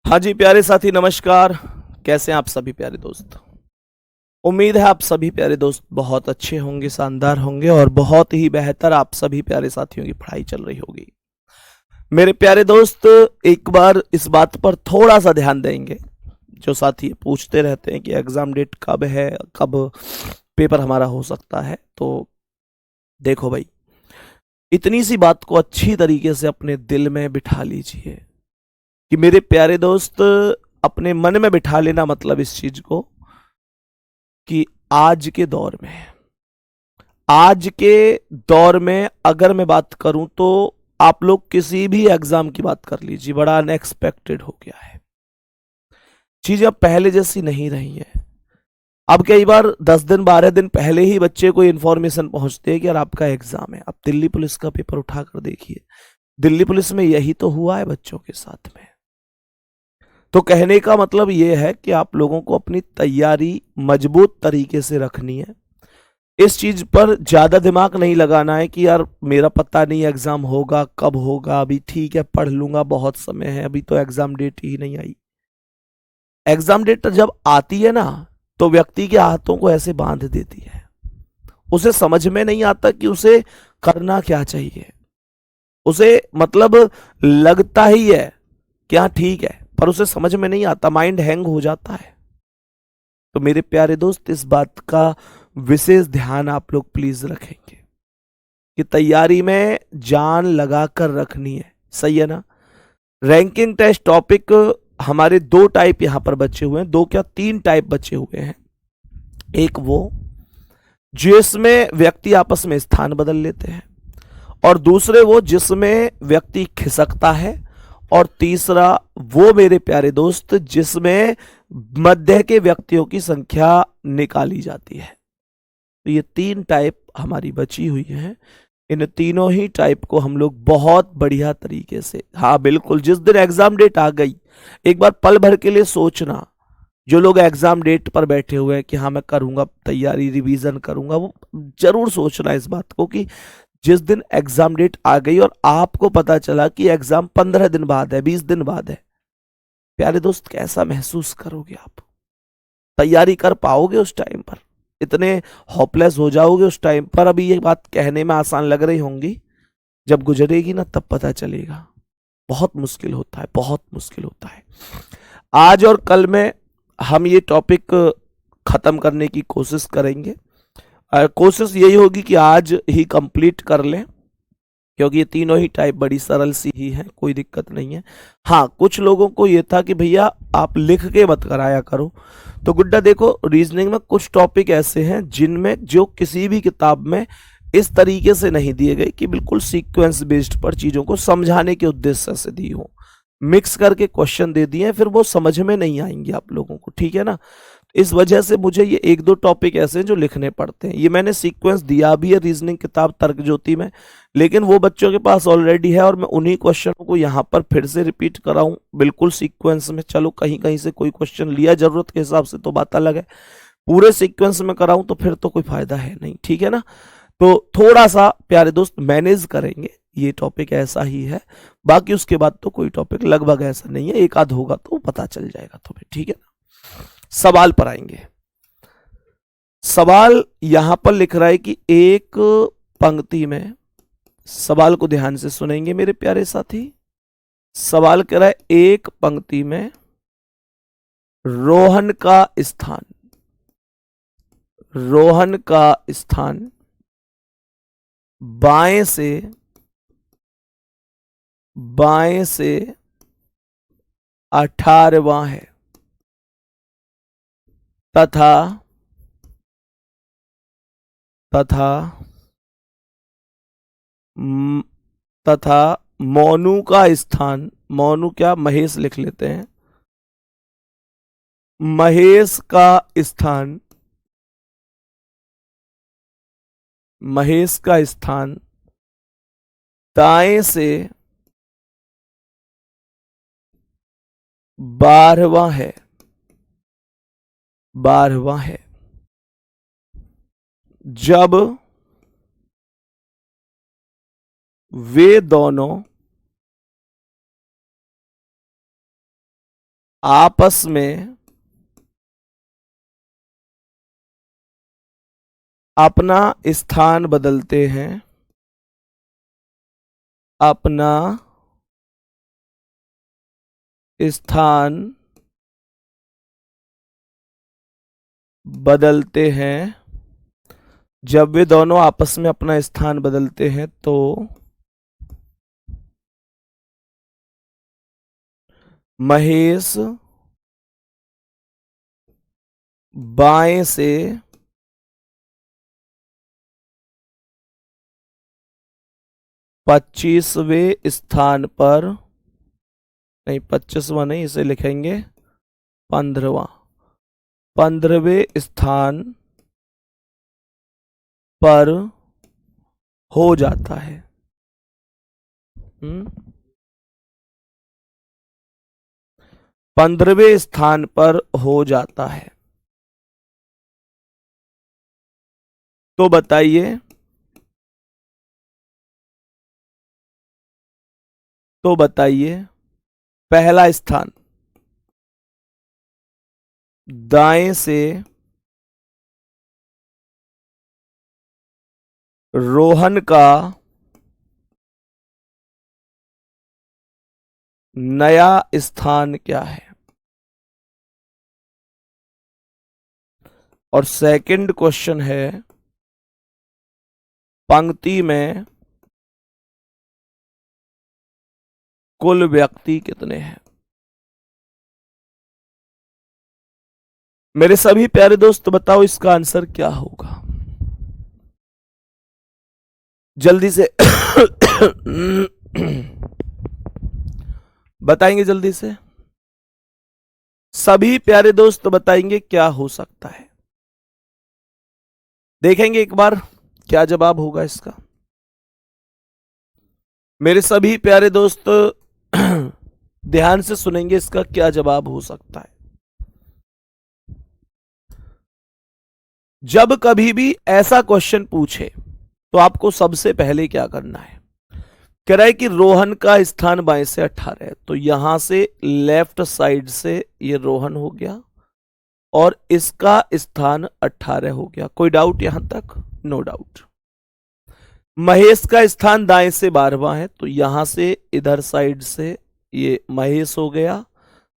हाँ जी, प्यारे साथी नमस्कार। कैसे हैं आप सभी प्यारे दोस्त? उम्मीद है आप सभी प्यारे दोस्त बहुत अच्छे होंगे, शानदार होंगे और बहुत ही बेहतर आप सभी प्यारे साथियों की पढ़ाई चल रही होगी। मेरे प्यारे दोस्त, एक बार इस बात पर थोड़ा सा ध्यान देंगे। जो साथी पूछते रहते हैं कि एग्जाम डेट कब है, कब पेपर हमारा हो सकता है, तो देखो भाई, इतनी सी बात को अच्छी तरीके से अपने दिल में बिठा लीजिए कि मेरे प्यारे दोस्त, अपने मन में बिठा लेना मतलब इस चीज को कि आज के दौर में, आज के दौर में अगर मैं बात करूं तो आप लोग किसी भी एग्जाम की बात कर लीजिए, बड़ा अनएक्सपेक्टेड हो गया है। चीजें अब पहले जैसी नहीं रही है। अब कई बार 10 दिन 12 दिन पहले ही बच्चे को इन्फॉर्मेशन पहुंचती है कि यार आपका एग्जाम है। अब दिल्ली पुलिस का पेपर उठा कर देखिए, दिल्ली पुलिस में यही तो हुआ है बच्चों के साथ में। तो कहने का मतलब यह है कि आप लोगों को अपनी तैयारी मजबूत तरीके से रखनी है। इस चीज पर ज्यादा दिमाग नहीं लगाना है कि यार मेरा पता नहीं एग्जाम होगा कब होगा, अभी ठीक है पढ़ लूंगा, बहुत समय है, अभी तो एग्जाम डेट ही नहीं आई। एग्जाम डेट जब आती है ना, तो व्यक्ति के हाथों को ऐसे बांध देती है। उसे समझ में नहीं आता कि उसे करना क्या चाहिए। उसे मतलब लगता ही है क्या ठीक है, पर उसे समझ में नहीं आता, माइंड हैंग हो जाता है। तो मेरे प्यारे दोस्त, इस बात का विशेष ध्यान आप लोग प्लीज रखेंगे कि तैयारी में जान लगाकर रखनी है। सही है ना? रैंकिंग टेस्ट टॉपिक हमारे दो टाइप यहां पर बचे हुए हैं, दो क्या तीन टाइप बचे हुए हैं। एक वो जिसमें व्यक्ति आपस में स्थान बदल लेते हैं, और दूसरे वो जिसमें व्यक्ति खिसकता है, और तीसरा वो मेरे प्यारे दोस्त जिसमें मध्य के व्यक्तियों की संख्या निकाली जाती है। तो ये तीन टाइप हमारी बची हुई है। इन तीनों ही टाइप को हम लोग बहुत बढ़िया तरीके से, हाँ बिल्कुल, जिस दिन एग्जाम डेट आ गई एक बार पल भर के लिए सोचना। जो लोग एग्जाम डेट पर बैठे हुए हैं कि हाँ मैं करूंगा तैयारी, रिवीजन करूंगा, वो जरूर सोचना इस बात को कि जिस दिन एग्जाम डेट आ गई और आपको पता चला कि एग्जाम 15 दिन बाद है, 20 दिन बाद है, प्यारे दोस्त कैसा महसूस करोगे आप? तैयारी कर पाओगे उस टाइम पर? इतने होपलेस हो जाओगे उस टाइम पर। अभी ये बात कहने में आसान लग रही होंगी, जब गुजरेगी ना तब पता चलेगा। बहुत मुश्किल होता है, बहुत मुश्किल होता है। आज और कल में हम ये टॉपिक खत्म करने की कोशिश करेंगे। कोशिश यही होगी कि आज ही कंप्लीट कर लें, क्योंकि ये तीनों ही टाइप बड़ी सरल सी ही है, कोई दिक्कत नहीं है। हाँ, कुछ लोगों को ये था कि भैया आप लिख के मत कराया करो। तो गुड्डा देखो, रीजनिंग में कुछ टॉपिक ऐसे हैं जिनमें जो किसी भी किताब में इस तरीके से नहीं दिए गए कि बिल्कुल सीक्वेंस बेस्ड पर चीजों को समझाने के उद्देश्य से दी हो, मिक्स करके क्वेश्चन दे दिए, फिर वो समझ में नहीं आएंगे आप लोगों को, ठीक है ना? इस वजह से मुझे ये एक दो टॉपिक ऐसे हैं जो लिखने पड़ते हैं। ये मैंने सीक्वेंस दिया भी है रीजनिंग किताब तर्क ज्योति में, लेकिन वो बच्चों के पास ऑलरेडी है और मैं उन्हीं क्वेश्चनों को यहाँ पर फिर से रिपीट कराऊं बिल्कुल सीक्वेंस में। चलो कहीं कहीं से कोई क्वेश्चन लिया जरूरत के हिसाब से तो बात अलग है, पूरे सीक्वेंस में कराऊं तो फिर तो कोई फायदा है नहीं, ठीक है ना? तो थोड़ा सा प्यारे दोस्त मैनेज करेंगे, ये टॉपिक ऐसा ही है। बाकी उसके बाद तो कोई टॉपिक लगभग ऐसा नहीं है, एक आध होगा तो पता चल जाएगा तुम्हें, ठीक है ना? सवाल पर आएंगे। सवाल यहां पर लिख रहा है कि एक पंक्ति में, सवाल को ध्यान से सुनेंगे मेरे प्यारे साथी। सवाल कह रहा है एक पंक्ति में रोहन का स्थान, रोहन का स्थान बाएं से, बाएं से 18वां है, तथा तथा तथा मोनू का स्थान, मोनू क्या, महेश लिख लेते हैं, महेश का स्थान, महेश का स्थान दाएं से 12वां है, 12वां है। जब वे दोनों आपस में अपना स्थान बदलते हैं, अपना स्थान बदलते हैं। जब वे दोनों आपस में अपना स्थान बदलते हैं तो महेश बाएं से 25वें स्थान पर, नहीं 25वां नहीं, इसे लिखेंगे 15वां, 15वें स्थान पर हो जाता है। 15वें स्थान पर हो जाता है। तो बताइए, पहला स्थान दाएं से रोहन का नया स्थान क्या है? और सेकंड क्वेश्चन है, पंक्ति में कुल व्यक्ति कितने हैं? मेरे सभी प्यारे दोस्त बताओ इसका आंसर क्या होगा? जल्दी से बताएंगे, जल्दी से सभी प्यारे दोस्त बताएंगे क्या हो सकता है। देखेंगे एक बार क्या जवाब होगा इसका। मेरे सभी प्यारे दोस्त ध्यान से सुनेंगे इसका क्या जवाब हो सकता है। जब कभी भी ऐसा क्वेश्चन पूछे तो आपको सबसे पहले क्या करना है? कह रहा है कि रोहन का स्थान बाएं से 18 है, तो यहां से लेफ्ट साइड से ये रोहन हो गया और इसका स्थान 18 हो गया। कोई डाउट यहां तक? No doubt. महेश का स्थान दाएं से 12वां है, तो यहां से इधर साइड से ये महेश हो गया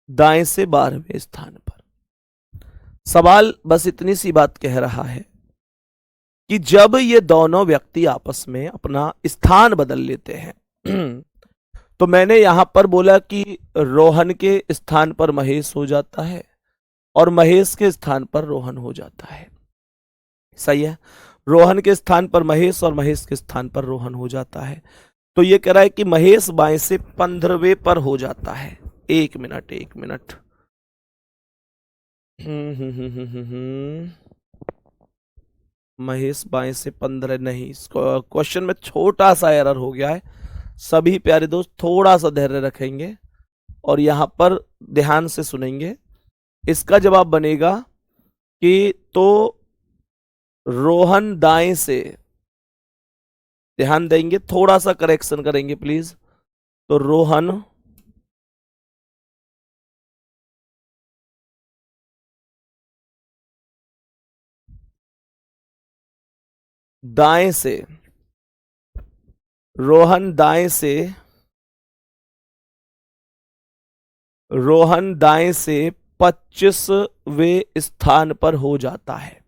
दाएं से 12वें स्थान पर। सवाल बस इतनी सी बात कह रहा है कि जब ये दोनों व्यक्ति आपस में अपना स्थान बदल लेते हैं तो मैंने यहां पर बोला कि रोहन के स्थान पर महेश हो जाता है और महेश के स्थान पर रोहन हो जाता है। सही है, रोहन के स्थान पर महेश और महेश के स्थान पर रोहन हो जाता है। तो ये कह रहा है कि महेश बाएं से 15वें पर हो जाता है। एक मिनट महेश बाएं से 15 नहीं, क्वेश्चन में छोटा सा एरर हो गया है। सभी प्यारे दोस्त थोड़ा सा धैर्य रखेंगे और यहां पर ध्यान से सुनेंगे। इसका जवाब बनेगा कि तो रोहन दाएं से, ध्यान देंगे, थोड़ा सा करेक्शन करेंगे प्लीज। तो रोहन दाएं से, रोहन दाएं से 25वें स्थान पर हो जाता है।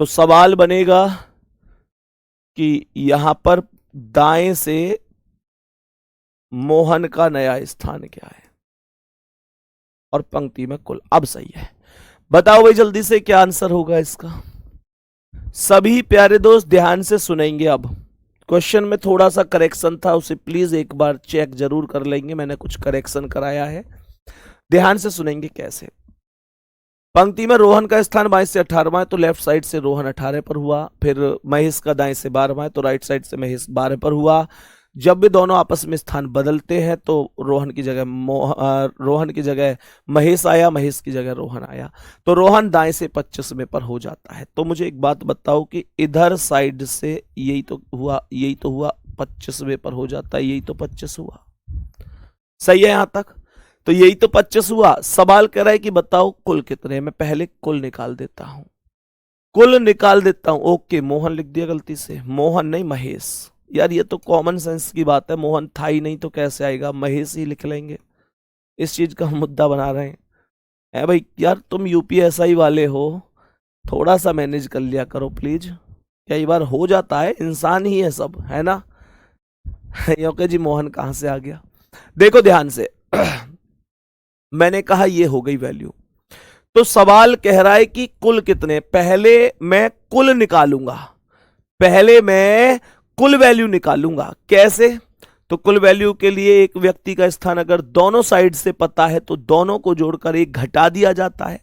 तो सवाल बनेगा कि यहां पर दाएं से मोहन का नया स्थान क्या है और पंक्ति में कुल। अब सही है, बताओ भाई जल्दी से क्या आंसर होगा इसका। सभी प्यारे दोस्त ध्यान से सुनेंगे। अब क्वेश्चन में थोड़ा सा करेक्शन था, उसे प्लीज एक बार चेक जरूर कर लेंगे, मैंने कुछ करेक्शन कराया है। ध्यान से सुनेंगे कैसे। पंक्ति में रोहन का स्थान बाएं से 18वां है, तो लेफ्ट साइड से रोहन 18 पर हुआ। फिर महेश का दाएं से 12वां है, तो राइट साइड से महेश 12 पर हुआ। जब भी दोनों आपस में स्थान बदलते हैं तो रोहन की जगह महेश आया, महेश की जगह रोहन आया, तो रोहन दाएं से 25वें पर हो जाता है। तो मुझे एक बात बताओ कि इधर साइड से यही तो हुआ 25वें पर हो जाता है, यही तो 25 हुआ। सही है यहां तक? तो यही तो 25 हुआ। सवाल कह रहा है कि बताओ कुल कितने। मैं पहले कुल निकाल देता हूं, कुल निकाल देता हूं। ओके, मोहन लिख दिया गलती से, मोहन नहीं महेश। यार ये तो कॉमन सेंस की बात है, मोहन था ही नहीं तो कैसे आएगा, महेश ही लिख लेंगे। इस चीज का हम मुद्दा बना रहे हैं। है भाई, यार तुम यूपीएसआई वाले हो, थोड़ा सा मैनेज कर लिया करो प्लीज। कई बार हो जाता है, इंसान ही है सब, है ना। ओके जी, मोहन कहां से आ गया, देखो ध्यान से। मैंने कहा ये हो गई वैल्यू। तो सवाल कह रहा है कि कुल कितने। पहले मैं कुल निकालूंगा, पहले मैं कुल वैल्यू निकालूंगा। कैसे? तो कुल वैल्यू के लिए एक व्यक्ति का स्थान अगर दोनों साइड से पता है तो दोनों को जोड़कर एक घटा दिया जाता है।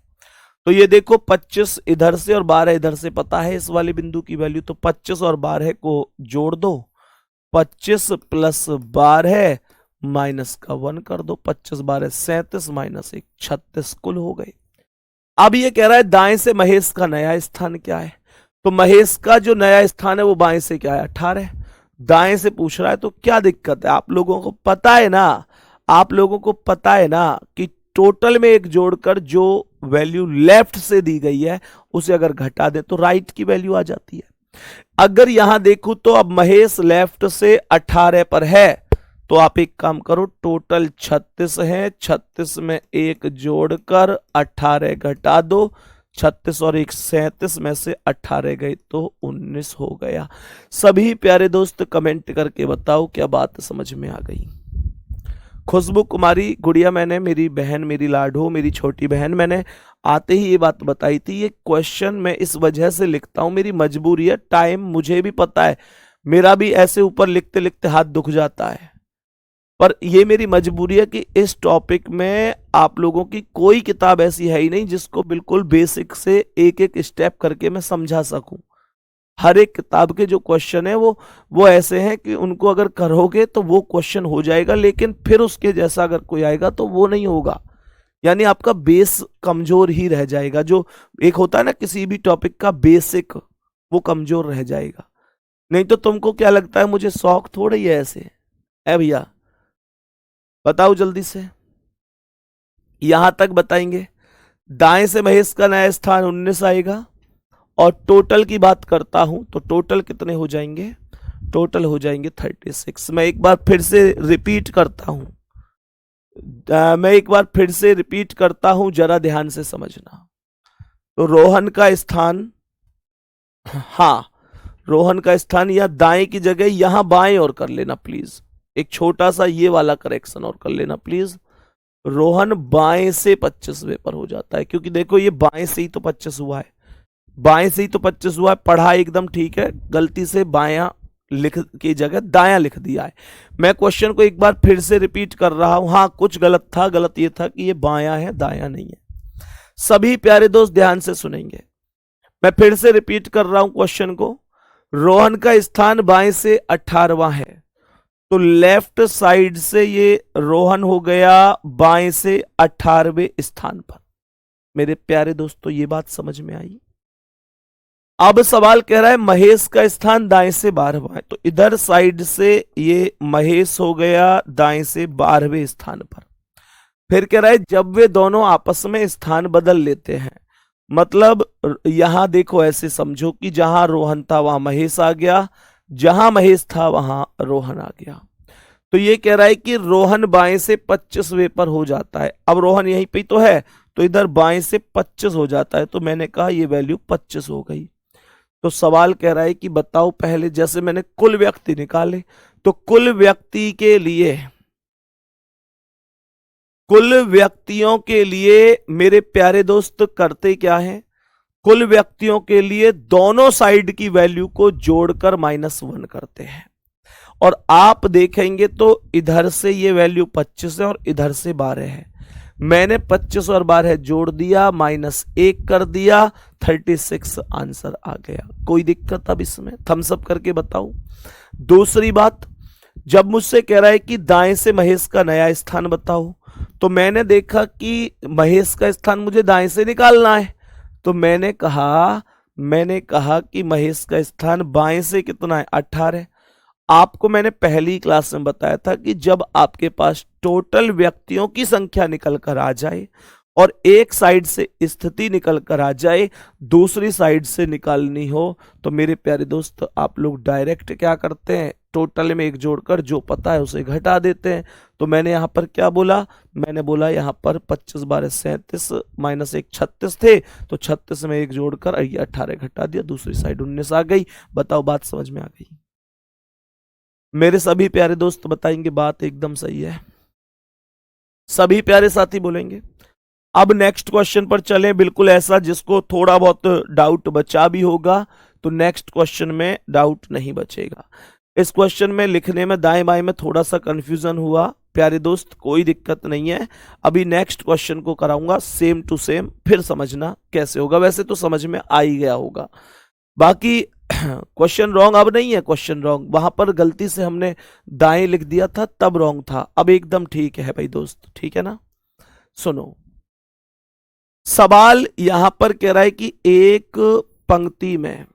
तो ये देखो 25 इधर से और 12 इधर से पता है इस वाले बिंदु की वैल्यू, तो 25 और 12 को जोड़ दो। 25 प्लस 12 माइनस का 1 कर दो। 25 12 37 माइनस 1 36 कुल हो गए। अब ये कह रहा है दाएं से महेश का नया स्थान क्या है। तो महेश का जो नया स्थान है वो बाएं से क्या है, 18। दाएं से पूछ रहा है तो क्या दिक्कत है। आप लोगों को पता है ना, आप लोगों को पता है ना कि टोटल में एक जोड़कर जो वैल्यू लेफ्ट से दी गई है उसे अगर घटा दें तो राइट की वैल्यू आ जाती है। अगर यहां देखूं तो अब महेश लेफ्ट से 18 पर है, तो आप एक काम करो, टोटल 36 है, 36 में एक जोड़कर 18 घटा दो। 36 और 1 37 में से 18 गए तो 19 हो गया। सभी प्यारे दोस्त कमेंट करके बताओ क्या बात समझ में आ गई। खुशबू कुमारी गुड़िया, मैंने, मेरी बहन, मेरी लाडो, मेरी छोटी बहन, मैंने आते ही ये बात बताई थी। ये क्वेश्चन मैं इस वजह से लिखता हूं, मेरी मजबूरी है, टाइम मुझे भी पता है, मेरा भी ऐसे ऊपर लिखते लिखते हाथ दुख जाता है, पर ये मेरी मजबूरी है कि इस टॉपिक में आप लोगों की कोई किताब ऐसी है ही नहीं जिसको बिल्कुल बेसिक से एक एक स्टेप करके मैं समझा सकूं। हर एक किताब के जो क्वेश्चन है वो ऐसे हैं कि उनको अगर करोगे तो वो क्वेश्चन हो जाएगा, लेकिन फिर उसके जैसा अगर कोई आएगा तो वो नहीं होगा। यानी आपका बेस कमजोर ही रह जाएगा। जो एक होता है ना किसी भी टॉपिक का बेसिक, वो कमजोर रह जाएगा। नहीं तो तुमको क्या लगता है मुझे शौक थोड़ी है ऐसे है भैया, बताओ जल्दी से। यहां तक बताएंगे। दाएं से महेश का नया स्थान 19 आएगा, और टोटल की बात करता हूं तो टोटल कितने हो जाएंगे, टोटल हो जाएंगे 36। मैं एक बार फिर से रिपीट करता हूं, जरा ध्यान से समझना। तो रोहन का स्थान, हाँ रोहन का स्थान या दाएं की जगह यहां बाएं और कर लेना प्लीज। एक छोटा सा ये वाला करेक्शन और कर लेना प्लीज। रोहन बाएं से 25वें पर हो जाता है, क्योंकि देखो ये बाएं से ही तो 25 हुआ है, बाएं से ही तो 25 हुआ है। पढ़ा एकदम ठीक है, गलती से बायां लिख की जगह दायां लिख दिया है। मैं क्वेश्चन को एक बार फिर से रिपीट कर रहा हूं। हाँ कुछ गलत था, गलत ये था कि ये बायां है दायां नहीं है। सभी प्यारे दोस्त ध्यान से सुनेंगे, मैं फिर से रिपीट कर रहा हूं क्वेश्चन को। रोहन का स्थान बाएं से 18वां है, तो लेफ्ट साइड से ये रोहन हो गया बाएं से 18वें स्थान पर। मेरे प्यारे दोस्तों ये बात समझ में आई। अब सवाल कह रहा है महेश का स्थान दाएं से 12वां है, तो इधर साइड से ये महेश हो गया दाएं से 12वें स्थान पर। फिर कह रहा है जब वे दोनों आपस में स्थान बदल लेते हैं, मतलब यहां देखो ऐसे समझो कि जहां रोहन था वहां महेश आ गया, जहां महेश था वहां रोहन आ गया। तो ये कह रहा है कि रोहन बाएं से 25वें पर हो जाता है। अब रोहन यहीं पे तो है, तो इधर बाएं से 25 हो जाता है, तो मैंने कहा ये वैल्यू 25 हो गई। तो सवाल कह रहा है कि बताओ, पहले जैसे मैंने कुल व्यक्ति निकाले, तो कुल व्यक्ति के लिए, कुल व्यक्तियों के लिए मेरे प्यारे दोस्त करते क्या है, कुल व्यक्तियों के लिए दोनों साइड की वैल्यू को जोड़कर -1 करते हैं। और आप देखेंगे तो इधर से ये वैल्यू 25 है और इधर से 12 है। मैंने 25 और 12 जोड़ दिया, -1 कर दिया, 36 आंसर आ गया। कोई दिक्कत अब इसमें? थम्स अप करके बताओ। दूसरी बात, जब मुझसे कह रहा है कि दाएं से महेश का नया स्थान बताओ, तो मैंने देखा कि महेश का स्थान मुझे दाएं से निकालना है, तो मैंने कहा कि महेश का स्थान बाएं से कितना है, 18। आपको मैंने पहली क्लास में बताया था कि जब आपके पास टोटल व्यक्तियों की संख्या निकल कर आ जाए और एक साइड से स्थिति निकल कर आ जाए, दूसरी साइड से निकालनी हो, तो मेरे प्यारे दोस्त आप लोग डायरेक्ट क्या करते हैं, टोटल में एक जोड़कर जो पता है उसे घटा देते हैं। तो मैंने यहां पर क्या बोला, मैंने बोला यहां पर 25 बारह 37 माइनस 1 36 थे, तो 36 में एक जोड़कर ये 18 घटा दिया, दूसरी साइड 19 आ गई। बताओ बात समझ में आ गई? मेरे सभी प्यारे दोस्त बताएंगे बात एकदम सही है, सभी प्यारे साथी बोलेंगे। अब नेक्स्ट क्वेश्चन पर चलें, बिल्कुल ऐसा जिसको थोड़ा बहुत डाउट बचा भी होगा, तो नेक्स्ट क्वेश्चन में डाउट नहीं बचेगा। इस क्वेश्चन में लिखने में दाएं बाएं में थोड़ा सा कंफ्यूजन हुआ, प्यारे दोस्त कोई दिक्कत नहीं है। अभी नेक्स्ट क्वेश्चन को कराऊंगा सेम टू सेम, फिर समझना कैसे होगा। वैसे तो समझ में आ ही गया होगा। बाकी क्वेश्चन रॉन्ग अब नहीं है, क्वेश्चन रॉन्ग वहां पर गलती से हमने दाएं लिख दिया था तब रॉन्ग था, अब एकदम ठीक है भाई दोस्त, ठीक है ना। सुनो, सवाल यहां पर कह रहा है कि एक पंक्ति में,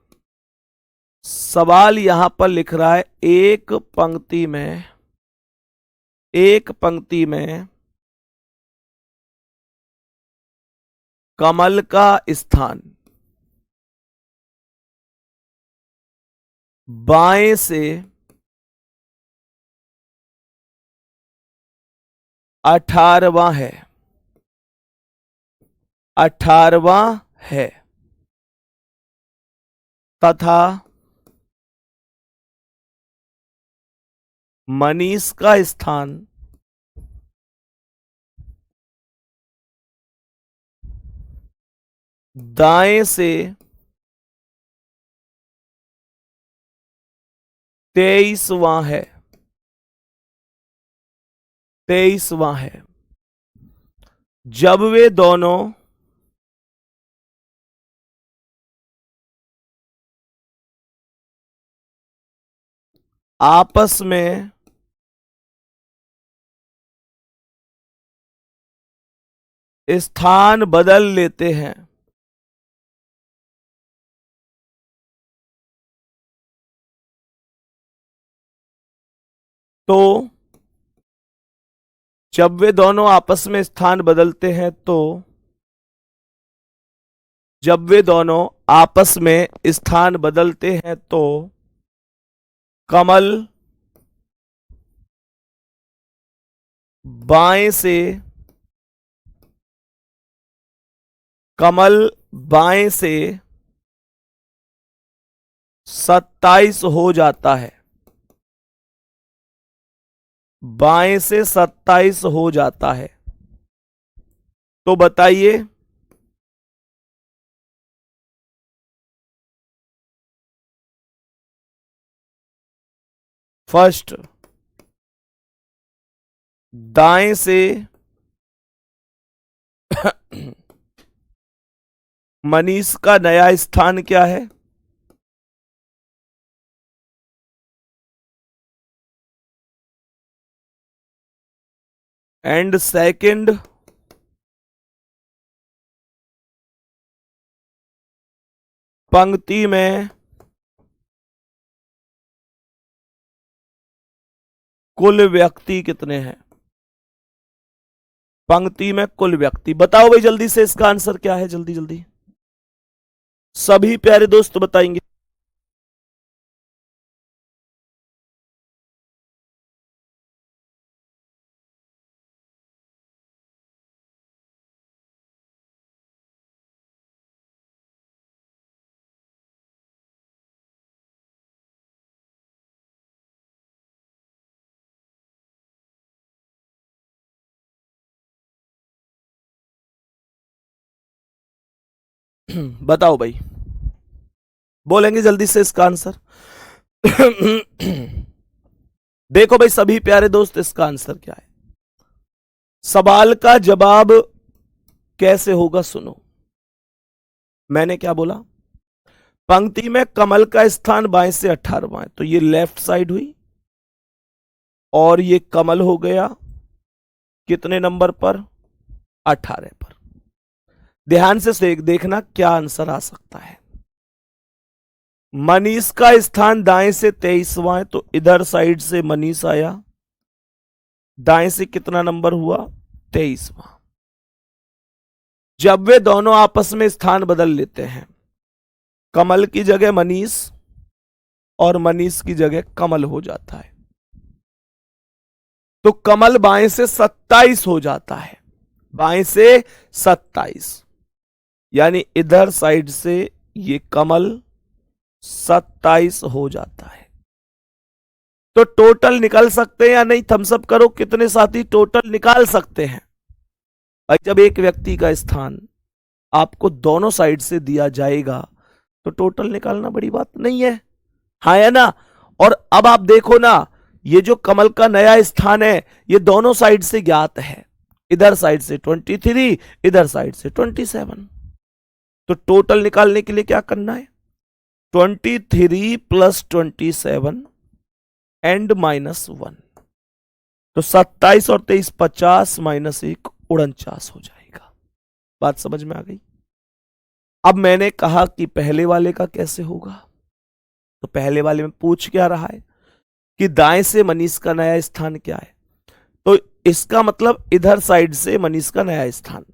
सवाल यहां पर लिख रहा है एक पंक्ति में, एक पंक्ति में कमल का स्थान बाएं से 18वां है, 18वां है, तथा मनीष का स्थान दाएं से 23वां है, 23वां है। जब वे दोनों आपस में स्थान बदल लेते हैं, तो जब वे दोनों आपस में स्थान बदलते हैं, तो जब वे दोनों आपस में स्थान बदलते हैं तो कमल बाएं से, कमल बाएं से 27 हो जाता है, बाएं से 27 हो जाता है। तो बताइए फर्स्ट, दाएं से मनीष का नया स्थान क्या है? एंड सेकंड, पंक्ति में कुल व्यक्ति कितने हैं? पंक्ति में कुल व्यक्ति। बताओ भाई जल्दी से इसका आंसर क्या है, जल्दी जल्दी सभी प्यारे दोस्त बताएंगे। बताओ भाई, बोलेंगे जल्दी से इसका आंसर। देखो भाई सभी प्यारे दोस्त इसका आंसर क्या है। सवाल का जवाब कैसे होगा सुनो, मैंने क्या बोला, पंक्ति में कमल का स्थान बाएं से 18वां है, तो ये लेफ्ट साइड हुई और ये कमल हो गया कितने नंबर पर? 18 पर। ध्यान से देखना क्या आंसर आ सकता है। मनीष का स्थान दाएं से 23वां है, तो इधर साइड से मनीष आया, दाएं से कितना नंबर हुआ? 23वां। जब वे दोनों आपस में स्थान बदल लेते हैं, कमल की जगह मनीष और मनीष की जगह कमल हो जाता है, तो कमल बाएं से 27 हो जाता है, बाएं से 27, यानी इधर साइड से ये कमल 27 हो जाता है। तो टोटल निकाल सकते हैं या नहीं? थम्सअप करो कितने साथी टोटल निकाल सकते हैं। भाई जब एक व्यक्ति का स्थान आपको दोनों साइड से दिया जाएगा तो टोटल निकालना बड़ी बात नहीं है, हाँ है ना? और अब आप देखो ना, ये जो कमल का नया स्थान है ये दोनों साइड से ज्ञात है, इधर साइड से 23, इधर साइड से 27। तो टोटल निकालने के लिए क्या करना है? 23 प्लस 27 एंड -1, तो 27 और 23 50 -1 49 हो जाएगा। बात समझ में आ गई? अब मैंने कहा कि पहले वाले का कैसे होगा, तो पहले वाले में पूछ क्या रहा है कि दाएं से मनीष का नया स्थान क्या है, तो इसका मतलब इधर साइड से मनीष का नया स्थान।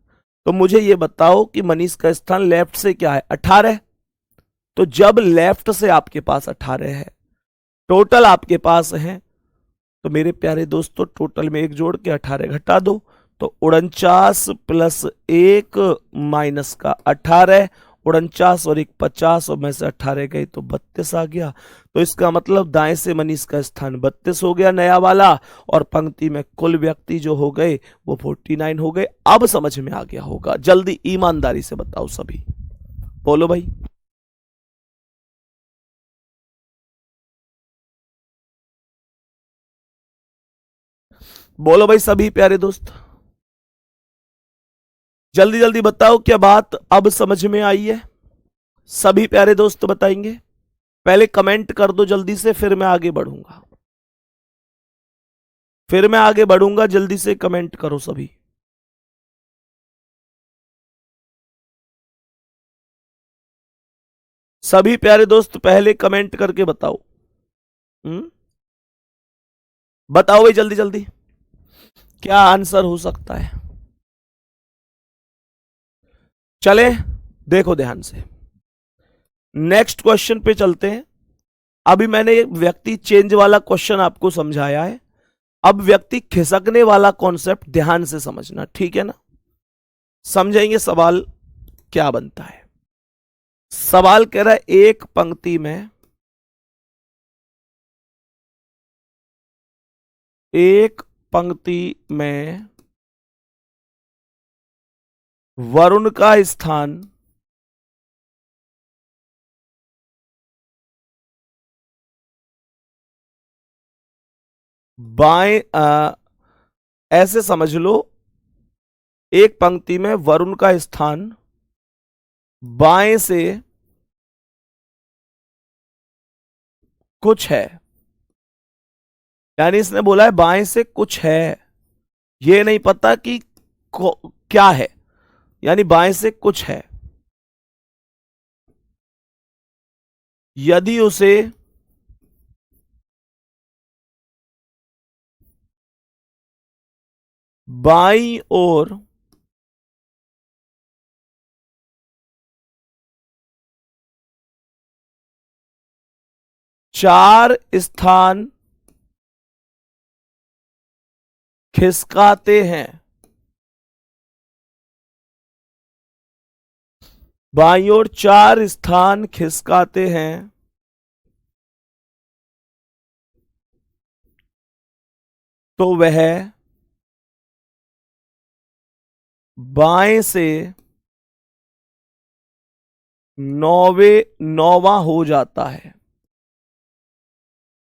तो मुझे यह बताओ कि मनीष का स्थान लेफ्ट से क्या है? 18। तो जब लेफ्ट से आपके पास 18 है, टोटल आपके पास है, तो मेरे प्यारे दोस्तों टोटल में एक जोड़ के 18 घटा दो, तो 49 प्लस 1 माइनस का 18, 49 और 1 50, और में से 18 गए तो 32 आ गया। तो इसका मतलब दाएं से मनीष का स्थान 32 हो गया नया वाला, और पंक्ति में कुल व्यक्ति जो हो गए वो 49 हो गए। अब समझ में आ गया होगा, जल्दी ईमानदारी से बताओ सभी, बोलो भाई। बोलो भाई सभी प्यारे दोस्त, जल्दी जल्दी बताओ, क्या बात अब समझ में आई है? सभी प्यारे दोस्त बताएंगे? पहले कमेंट कर दो जल्दी से, फिर मैं आगे बढ़ूंगा, जल्दी से कमेंट करो सभी। सभी प्यारे दोस्त पहले कमेंट करके बताओ। बताओ भाई जल्दी जल्दी, क्या आंसर हो सकता है? चले देखो ध्यान से, नेक्स्ट क्वेश्चन पे चलते हैं। अभी मैंने एक व्यक्ति चेंज वाला क्वेश्चन आपको समझाया है, अब व्यक्ति खिसकने वाला कॉन्सेप्ट ध्यान से समझना, ठीक है ना? समझेंगे सवाल क्या बनता है। सवाल कह रहा है एक पंक्ति में वरुण का स्थान बाएं, ऐसे समझ लो, एक पंक्ति में वरुण का स्थान बाएं से कुछ है, यानी इसने बोला है बाएं से कुछ है, ये नहीं पता कि क्या है, यानी बाएं से कुछ है। यदि उसे बाईं ओर चार स्थान खिसकाते हैं, बाईं ओर चार स्थान खिसकाते हैं, तो वह बाएं से नौवां हो जाता है,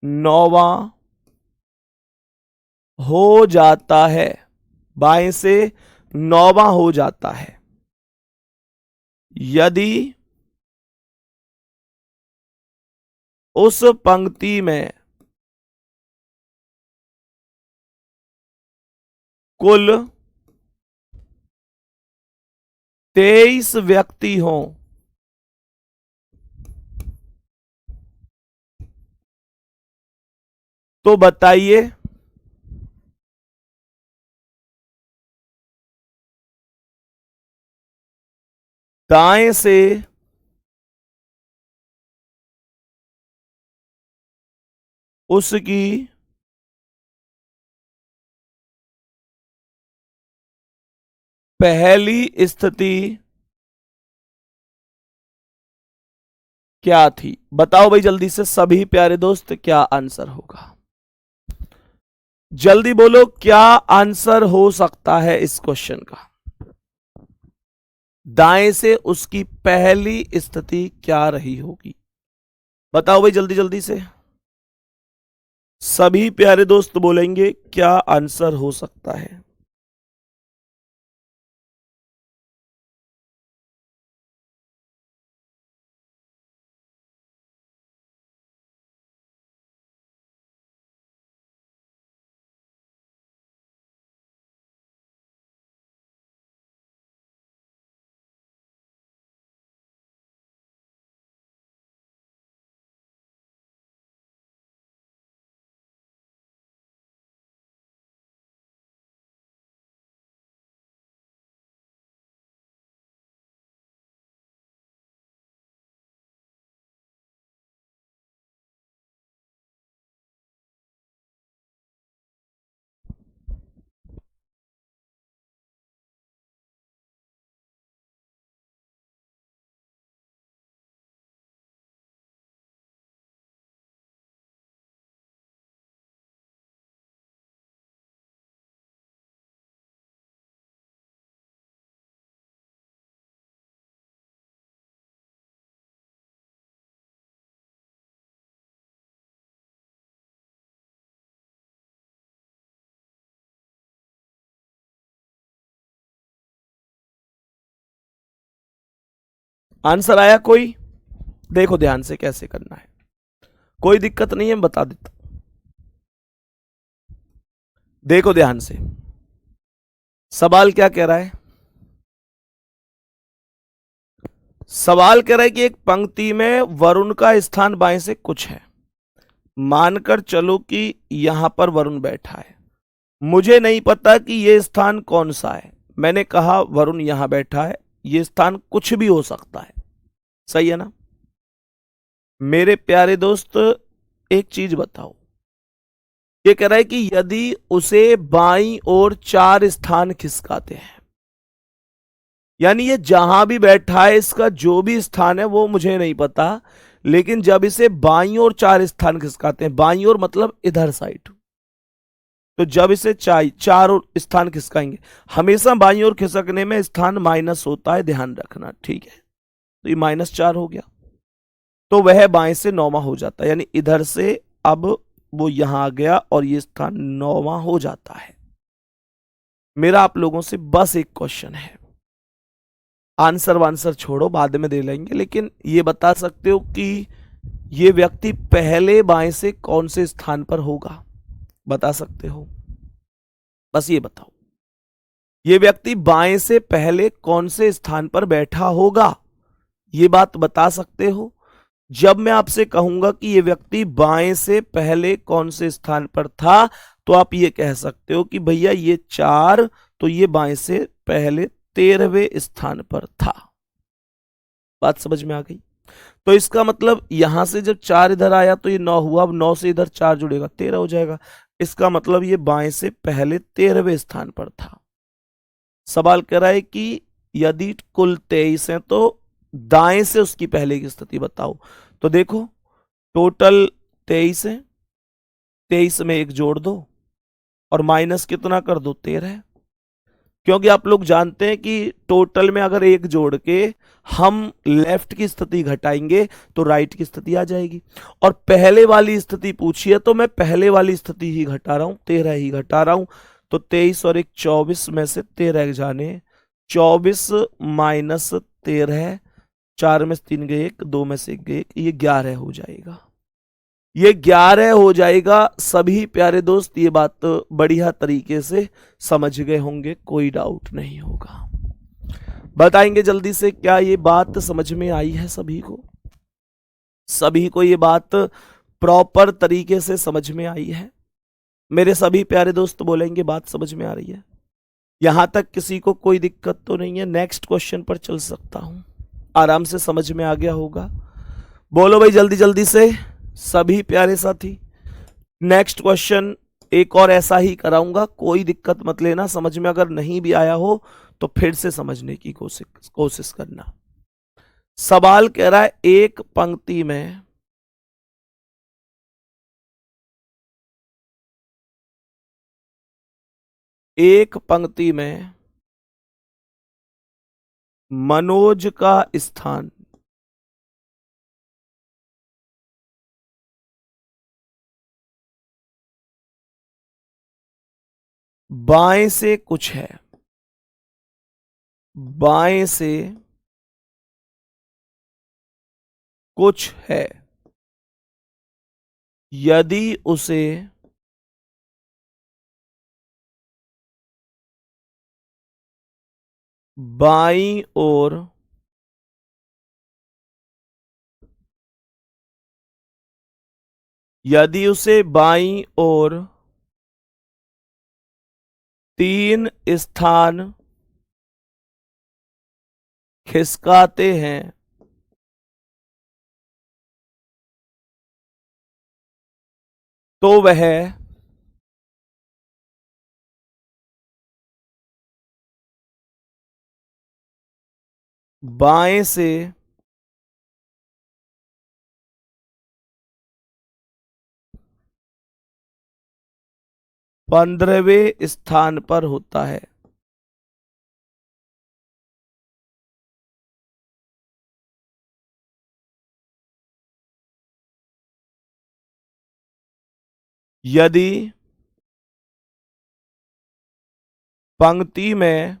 नौवां हो जाता है, बाएं से नौवां हो जाता है यदि उस पंक्ति में कुल 23 व्यक्ति हों, तो बताइए दाएं से उसकी पहली स्थिति क्या थी? बताओ भाई जल्दी से सभी प्यारे दोस्त, क्या आंसर होगा? जल्दी बोलो, क्या आंसर हो सकता है इस क्वेश्चन का? दाएं से उसकी पहली स्थिति क्या रही होगी? बताओ भाई जल्दी जल्दी से। सभी प्यारे दोस्त बोलेंगे क्या आंसर हो सकता है। आंसर आया कोई? देखो ध्यान से कैसे करना है, कोई दिक्कत नहीं है, मैं बता देता। देखो ध्यान से, सवाल क्या कह रहा है? सवाल कह रहा है कि एक पंक्ति में वरुण का स्थान बाएं से कुछ है। मानकर चलो कि यहां पर वरुण बैठा है, मुझे नहीं पता कि यह स्थान कौन सा है। मैंने कहा वरुण यहां बैठा है, यह स्थान कुछ भी हो सकता है, सही है ना? मेरे प्यारे दोस्त एक चीज बताओ, ये कह रहा है कि यदि उसे बाईं ओर 4 स्थान खिसकाते हैं, यानी ये जहां भी बैठा है इसका जो भी स्थान है वो मुझे नहीं पता, लेकिन जब इसे बाईं ओर 4 स्थान खिसकाते हैं, बाईं ओर मतलब इधर साइड, तो जब इसे चार और स्थान खिसकाएंगे, हमेशा बाईं ओर खिसकने में स्थान माइनस होता है, ध्यान रखना, ठीक है? तो ये -4 हो गया, तो वह बाएं से 9वां हो जाता है, यानी इधर से अब वो यहां आ गया और ये स्थान 9वां हो जाता है। मेरा आप लोगों से बस एक क्वेश्चन है, आंसर वांसर छोड़ो बाद में दे लेंगे, लेकिन ये बता सकते हो कि ये व्यक्ति पहले बाएं से कौन से स्थान पर होगा? बता सकते हो? बस ये बताओ, ये व्यक्ति बाएं से पहले कौन से स्थान पर बैठा होगा, ये बात बता सकते हो? जब मैं आपसे कहूंगा कि ये व्यक्ति बाएं से पहले कौन से स्थान पर था, तो आप ये कह सकते हो कि भैया ये 4, तो ये बाएं से पहले 13वें स्थान पर था। बात समझ में आ गई? तो इसका मतलब यहां से जब 4 इधर आया तो ये 9 हुआ, अब 9 से इधर 4 जुड़ेगा 13 हो जाएगा, इसका मतलब ये बाएं से पहले 13वें स्थान पर था। सवाल कर रहा है कि यदि कुल 23 है तो दाएं से उसकी पहले की स्थिति बताओ। तो देखो टोटल 23 है, 23 में 1 जोड़ दो और माइनस कितना कर दो, 13, क्योंकि आप लोग जानते हैं कि टोटल में अगर 1 जोड़ के हम लेफ्ट की स्थिति घटाएंगे तो राइट की स्थिति आ जाएगी, और पहले वाली स्थिति पूछी है तो मैं पहले वाली स्थिति ही घटा रहा हूं, 13 ही घटा रहा हूं। तो 23 और 1 24 में से 13 जाने, 24 माइनस 13, 4 में से 3 गए 1, 2 में से 1 गए 1, ये 11 हो जाएगा, ये 11 हो जाएगा। सभी प्यारे दोस्त ये बात बढ़िया तरीके से समझ गए होंगे, कोई डाउट नहीं होगा। बताएंगे जल्दी से, क्या ये बात समझ में आई है सभी को? सभी को ये बात प्रॉपर तरीके से समझ में आई है? मेरे सभी प्यारे दोस्त बोलेंगे बात समझ में आ रही है? यहां तक किसी को कोई दिक्कत तो नहीं है? नेक्स्ट क्वेश्चन पर चल सकता हूं? आराम से समझ में आ गया होगा? बोलो भाई जल्दी जल्दी से सभी प्यारे साथी। नेक्स्ट क्वेश्चन एक और ऐसा ही कराऊंगा, कोई दिक्कत मत लेना। समझ में अगर नहीं भी आया हो तो फिर से समझने की कोशिश करना। सवाल कह रहा है एक पंक्ति में मनोज का स्थान बाएं से कुछ है, बाएं से कुछ है, यदि उसे बाईं ओर बाईं ओर 3 स्थान खिसकाते हैं तो वह बाएं से 15वें स्थान पर होता है। यदि पंक्ति में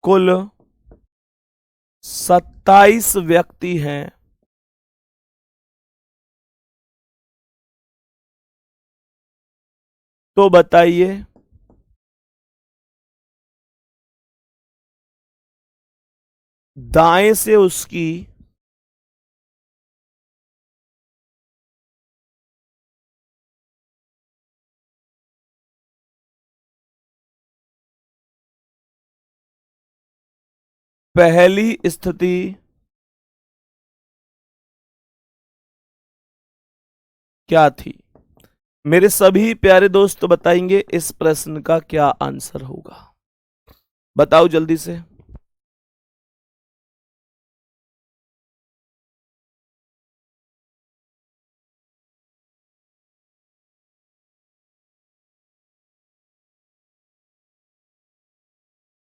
कुल 27 व्यक्ति हैं तो बताइए दाएं से उसकी पहली स्थिति क्या थी? मेरे सभी प्यारे दोस्त बताएंगे इस प्रश्न का क्या आंसर होगा? बताओ जल्दी से।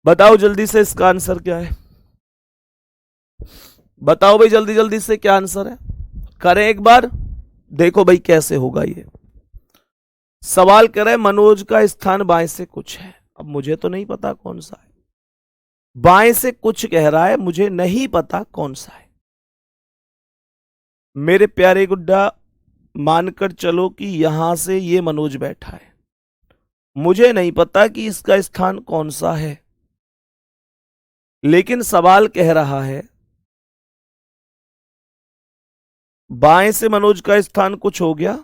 बताओ जल्दी से इसका आंसर क्या है? बताओ भाई जल्दी जल्दी से क्या आंसर है? करें एक बार, देखो भाई कैसे होगा ये। सवाल कह रहे मनोज का स्थान बाएं से कुछ है। अब मुझे तो नहीं पता कौन सा है, बाएं से कुछ कह रहा है, मुझे नहीं पता कौन सा है। मेरे प्यारे गुड्डा मानकर चलो कि यहां से ये मनोज बैठा है, मुझे नहीं पता कि इसका स्थान कौन सा है, लेकिन सवाल कह रहा है बाएं से मनोज का स्थान कुछ हो गया,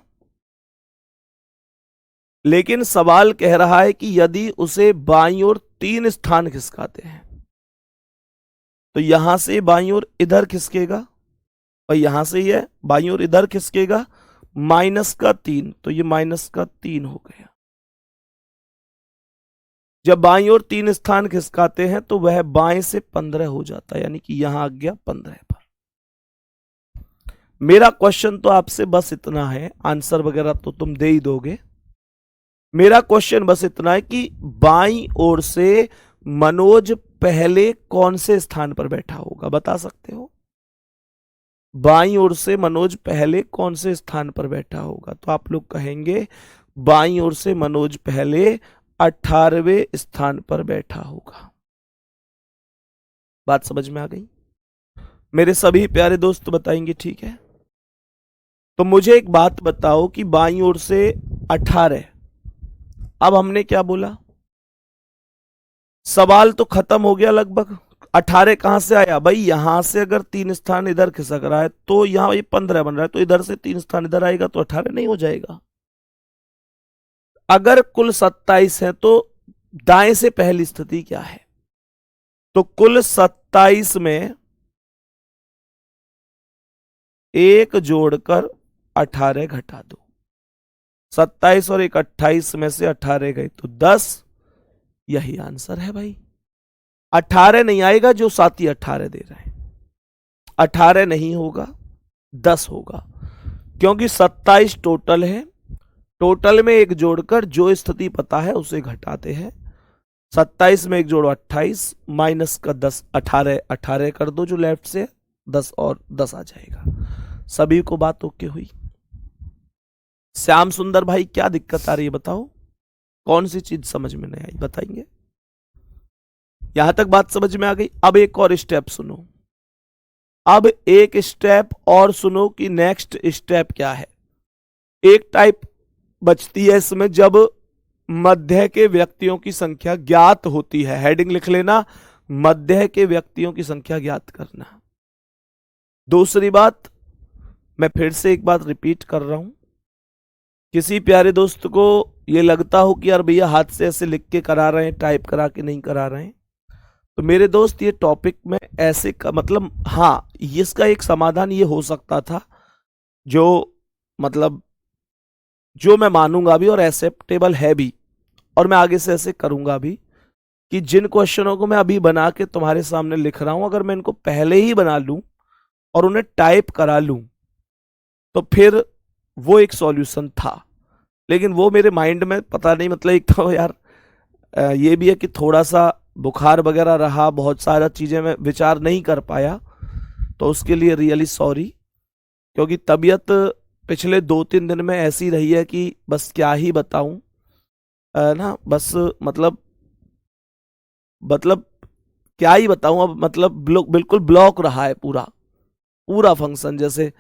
लेकिन सवाल कह रहा है कि यदि उसे बाईं ओर 3 स्थान खिसकाते हैं तो यहां से बाईं ओर इधर खिसकेगा और यहां से ये बाईं ओर इधर खिसकेगा, -3, तो ये -3 हो गया। जब बाईं ओर 3 स्थान खिसकाते हैं तो वह बाएं से 15 हो जाता है, यानी कि यहां आ गया 15 पर। मेरा क्वेश्चन तो आपसे बस इतना है, आंसर वगैरह तो तुम दे ही दोगे। मेरा क्वेश्चन बस इतना है कि बाईं ओर से मनोज पहले कौन से स्थान पर बैठा होगा, बता सकते हो? बाईं ओर से मनोज पहले कौन से स्थान पर बैठा होगा? तो आप लोग कहेंगे बाईं ओर से मनोज पहले 18वें स्थान पर बैठा होगा। बात समझ में आ गई? मेरे सभी प्यारे दोस्त बताएंगे ठीक है। तो मुझे एक बात बताओ कि बाईं ओर से 18, अब हमने क्या बोला? सवाल तो खत्म हो गया लगभग, 18 कहां से आया भाई? यहां से अगर 3 स्थान इधर खिसक रहा है तो यहां ये 15 बन रहा है, तो इधर से 3 स्थान इधर आएगा तो 18 नहीं हो जाएगा? अगर कुल 27 है तो दाएं से पहली स्थिति क्या है? तो कुल 27 में एक जोड़कर 18 घटा दो। 27 और एक 28 में से 18 गए तो 10। यही आंसर है भाई। 18 नहीं आएगा, जो साथी 18 दे रहे हैं। 18 नहीं होगा, 10 होगा, क्योंकि 27 टोटल है। टोटल में एक जोड़कर जो स्थिति पता है उसे घटाते हैं। 27 में एक जोड़ो 28, माइनस का 10, 18 18 कर दो जो लेफ्ट से, 10 और 10 आ जाएगा। सभी को बात ओके हुई? श्याम सुंदर भाई क्या दिक्कत आ रही है बताओ? कौन सी चीज समझ में नहीं आई बताएंगे? यहां तक बात समझ में आ गई? अब एक और स्टेप सुनो। अब एक स्टेप और सुनो कि नेक्स्ट स्टेप क्या है। एक टाइप बचती है इसमें जब मध्य के व्यक्तियों की संख्या ज्ञात होती है। हेडिंग लिख लेना, मध्य के व्यक्तियों की संख्या ज्ञात करना। दूसरी बात, मैं फिर से एक बात रिपीट कर रहा हूं, किसी प्यारे दोस्त को ये लगता हो कि यार भैया हाथ से ऐसे लिख के करा रहे हैं, टाइप करा के नहीं करा रहे हैं, तो मेरे दोस्त ये टॉपिक में ऐसे मतलब हाँ, इसका एक समाधान ये हो सकता था, जो मतलब जो मैं मानूंगा भी और एक्सेप्टेबल है भी, और मैं आगे से ऐसे करूंगा भी, कि जिन क्वेश्चनों को मैं अभी बना के तुम्हारे सामने लिख रहा हूं, अगर मैं इनको पहले ही बना लूं और उन्हें टाइप करा लूं तो फिर वो एक सॉल्यूशन था। लेकिन वो मेरे माइंड में पता नहीं, मतलब एक तो यार ये भी है कि थोड़ा सा बुखार वगैरह रहा, बहुत सारा चीजें मैं विचार नहीं कर पाया, तो उसके लिए रियली सॉरी। क्योंकि तबीयत पिछले 2-3 दिन में ऐसी रही है कि बस क्या ही बताऊं ना, बस मतलब क्या ही बताऊं अब, मतलब बिल्कुल ब्लॉक रहा है पूरा पूरा फंक्शन, जैसे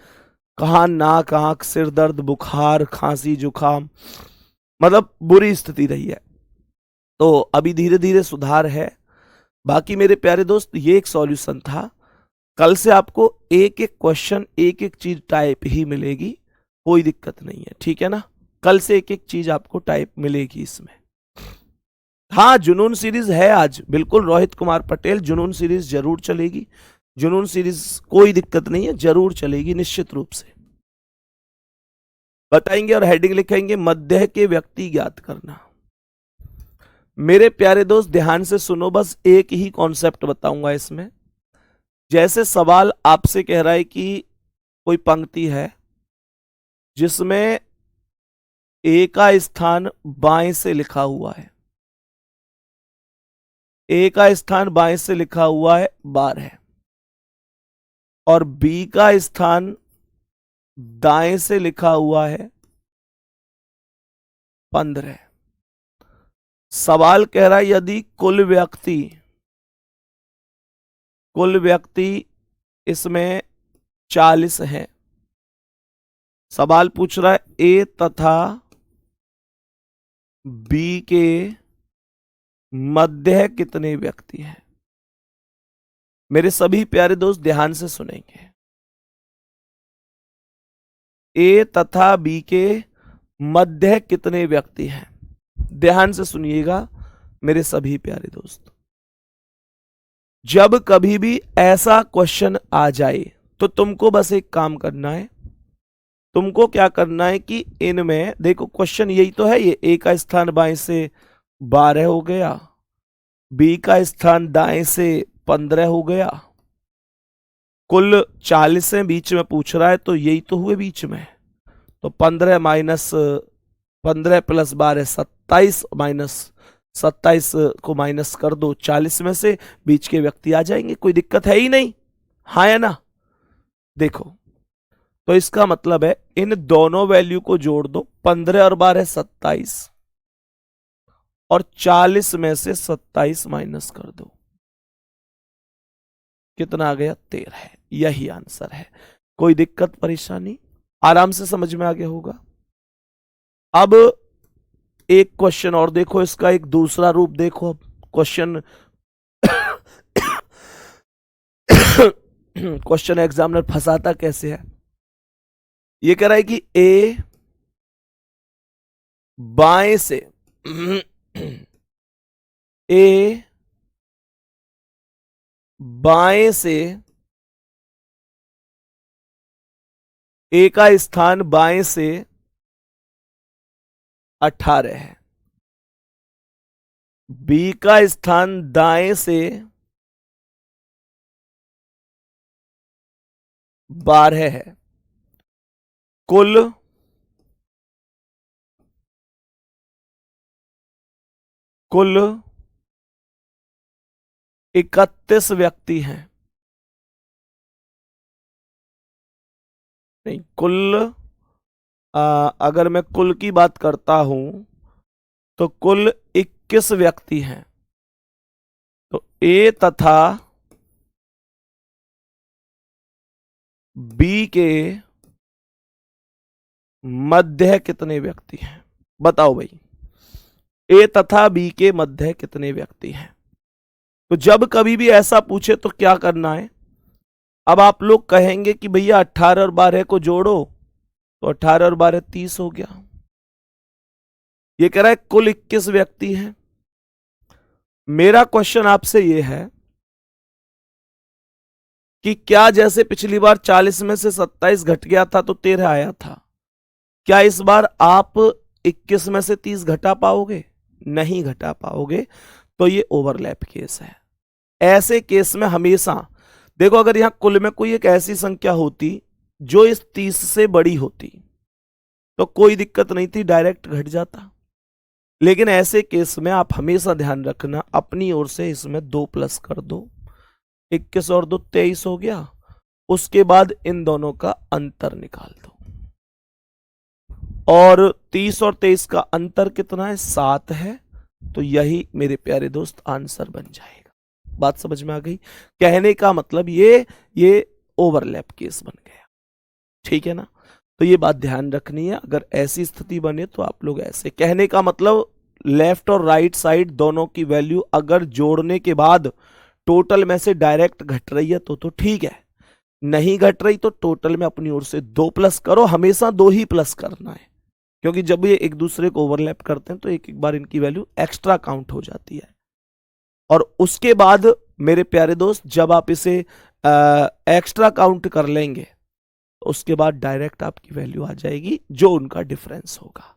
कहाँ नाक आंख सिर दर्द बुखार खांसी जुकाम, मतलब बुरी स्थिति रही है। तो अभी धीरे धीरे सुधार है। बाकी मेरे प्यारे दोस्त, ये एक सॉल्यूशन था। कल से आपको एक एक क्वेश्चन एक एक चीज टाइप ही मिलेगी, कोई दिक्कत नहीं है, ठीक है ना? कल से एक एक चीज आपको टाइप मिलेगी इसमें। हाँ, जुनून सीरीज है आज, बिल्कुल रोहित कुमार पटेल, जुनून सीरीज जरूर चलेगी। जुनून सीरीज कोई दिक्कत नहीं है, जरूर चलेगी निश्चित रूप से। बताएंगे और हेडिंग लिखेंगे, मध्य के व्यक्ति ज्ञात करना। मेरे प्यारे दोस्त ध्यान से सुनो, बस एक ही कॉन्सेप्ट बताऊंगा इसमें। जैसे सवाल आपसे कह रहा है कि कोई पंक्ति है जिसमें ए का स्थान बाएं से लिखा हुआ है, ए का स्थान बाएं से लिखा हुआ है 12, और बी का स्थान दाएं से लिखा हुआ है 15। सवाल कह रहा है यदि कुल व्यक्ति इसमें 40 है। सवाल पूछ रहा है ए तथा बी के मध्य कितने व्यक्ति हैं। मेरे सभी प्यारे दोस्त ध्यान से सुनेंगे। ए तथा बी के मध्य कितने व्यक्ति हैं, ध्यान से सुनिएगा मेरे सभी प्यारे दोस्त। जब कभी भी ऐसा क्वेश्चन आ जाए तो तुमको बस एक काम करना है। तुमको क्या करना है कि इनमें देखो, क्वेश्चन यही तो है, ये ए का स्थान बाएं से 12 हो गया, बी का स्थान दाएं से 15 हो गया, कुल 40 है, बीच में पूछ रहा है तो यही तो हुए बीच में। तो 15 माइनस 15 प्लस 12 27, माइनस 27 को माइनस कर दो 40 में से, बीच के व्यक्ति आ जाएंगे, कोई दिक्कत है ही नहीं। हाँ या ना? देखो, तो इसका मतलब है इन दोनों वैल्यू को जोड़ दो, 15 और 12 27, और 40 में से 27 माइनस कर दो, कितना आ गया? 13। यही आंसर है, कोई दिक्कत परेशानी? आराम से समझ में आ गया होगा। अब एक क्वेश्चन और देखो, इसका एक दूसरा रूप देखो। अब क्वेश्चन क्वेश्चन एग्जामिनर फंसाता कैसे है। ये कह रहा है कि ए बाएं से ए बाएं से ए का स्थान बाएं से 18 है, बी का स्थान दाएं से 12 है। कुल कुल 31 व्यक्ति हैं। नहीं, अगर मैं कुल की बात करता हूं तो कुल 21 व्यक्ति हैं। तो ए तथा बी के मध्य कितने व्यक्ति हैं? बताओ भाई, ए तथा बी के मध्य कितने व्यक्ति हैं? तो जब कभी भी ऐसा पूछे तो क्या करना है? अब आप लोग कहेंगे कि भैया 18 और 12 को जोड़ो, तो 18 और 12 30 हो गया। ये कह रहा है कुल 21 व्यक्ति हैं। मेरा क्वेश्चन आपसे ये है कि क्या जैसे पिछली बार 40 में से 27 घट गया था तो 13 आया था, क्या इस बार आप 21 में से 30 घटा पाओगे? नहीं घटा पाओगे। तो ये ओवरलैप केस है। ऐसे केस में हमेशा देखो, अगर यहां कुल में कोई एक ऐसी संख्या होती जो इस 30 से बड़ी होती तो कोई दिक्कत नहीं थी, डायरेक्ट घट जाता। लेकिन ऐसे केस में आप हमेशा ध्यान रखना, अपनी ओर से इसमें 2 प्लस कर दो। 21 और 2 23 हो गया। उसके बाद इन दोनों का अंतर निकाल दो, और 30 और 23 का अंतर कितना है? 7 है। तो यही मेरे प्यारे दोस्त आंसर बन जाएगा। बात समझ में आ गई? कहने का मतलब ये ओवरलैप केस बन गया। ठीक है ना? तो ये बात ध्यान रखनी है। अगर ऐसी स्थिति बने तो आप लोग ऐसे, कहने का मतलब लेफ्ट और राइट साइड दोनों की वैल्यू अगर जोड़ने के बाद टोटल में से डायरेक्ट घट रही है तो ठीक है, नहीं घट रही तो टोटल में अपनी ओर से 2 प्लस करो। हमेशा 2 ही प्लस करना है, क्योंकि जब ये एक दूसरे को ओवरलैप करते हैं तो एक एक बार इनकी वैल्यू एक्स्ट्रा काउंट हो जाती है। और उसके बाद मेरे प्यारे दोस्त, जब आप इसे एक्स्ट्रा काउंट कर लेंगे उसके बाद डायरेक्ट आपकी वैल्यू आ जाएगी जो उनका डिफरेंस होगा।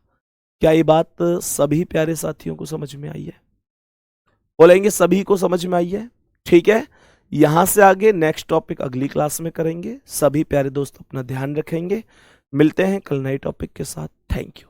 क्या ये बात सभी प्यारे साथियों को समझ में आई है? बोलेंगे सभी को समझ में आई है? ठीक है। यहां से आगे नेक्स्ट टॉपिक अगली क्लास में करेंगे। सभी प्यारे दोस्त अपना ध्यान रखेंगे। मिलते हैं कल नए टॉपिक के साथ। Thank you.